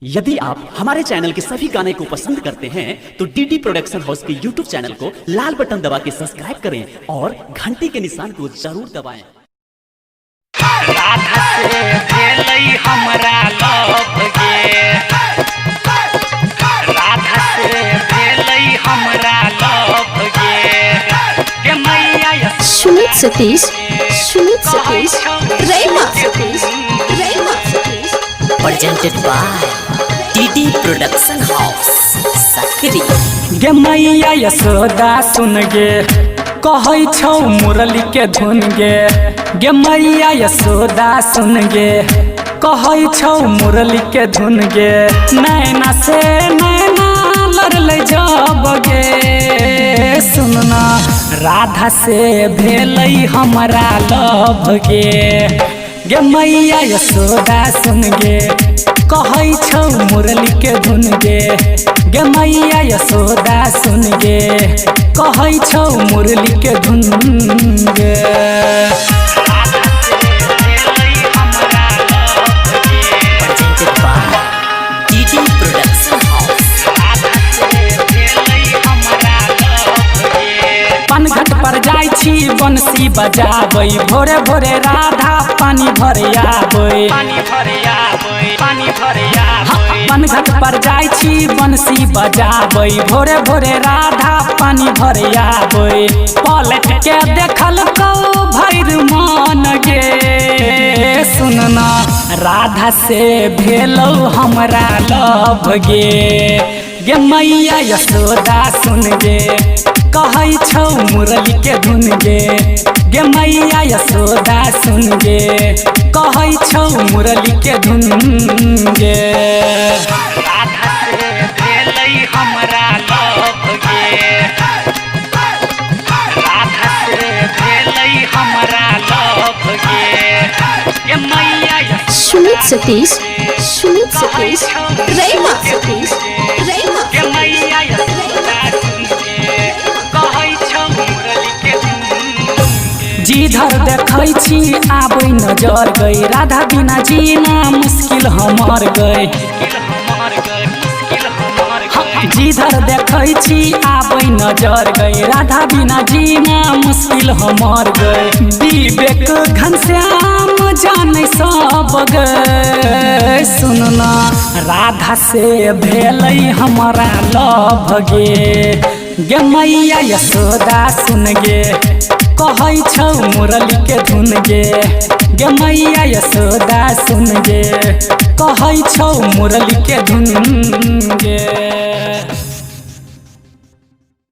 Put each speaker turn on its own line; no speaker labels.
यदि आप हमारे चैनल के सभी गाने को पसंद करते हैं तो डीडी प्रोडक्शन हाउस के यूट्यूब चैनल को लाल बटन दबा के सब्सक्राइब करें और घंटी के निशान को जरूर दबाएं।
राधा से भेलई हमरा लव गे, राधा से भेलई हमरा लव गे मैया।
Sumit Satish, Sumit Satish, Rema Satish, Rema Satish.
Presented by DD production house Sakri.
गे मैया यशोदा सुन गे कहै छौ मुरली के धुन गे मैया यशोदा सुन गे कहै छौ मुरली के धुन गे। नैना से नैना लड़लै जब गे सुनना राधा से भेलै हमरा लव गे मैया यशोदा सुन गे कहै छौ मुरली के धुन गे मैया यशोदा सुन गे कहै छौ मुरली के धुन गे।
Presented by DD production house.
पानघाट पर जाइ छी बंसी बजाबै भोरे भोरे राधा पानी भरे आबै। पानघाट पर जाइ छी बंसी बजाबै भोरे भोरे राधा पानी भरे आबै। पलट के देखल कौ भैर मन गे सुनना राधा से भेलौ हमरा लव गे मैया यशोदा सुन गे कहै छौ मुरली के धुन गे मैया यशोदा सुन गे कहै छौ मुरली के धुन गे। राधा से भेलै हमरा लव गे, राधा से भेलै हमरा लव गे मैया।
सुमित सतीश, सुमित सतीश, रेमा सतीश, रेमा
गे मैया यशोदा सुन गे कहै छौ मुरली के धुन। जिधर देखै छी आबै नजर गई राधा बिना जीना मुश्किल हमर गई। जिधर देखै छी आबै नजर गई राधा बिना जीना मुश्किल हमर गई। विवेक घनश्याम जानै सब गई सुनना राधा से भेलै हमरा लव गे मैया यशोदा सुन गे कहै छौ मुरली के धुन गे मैया यशोदा सुन गे कहै छौ मुरली के धुन गे।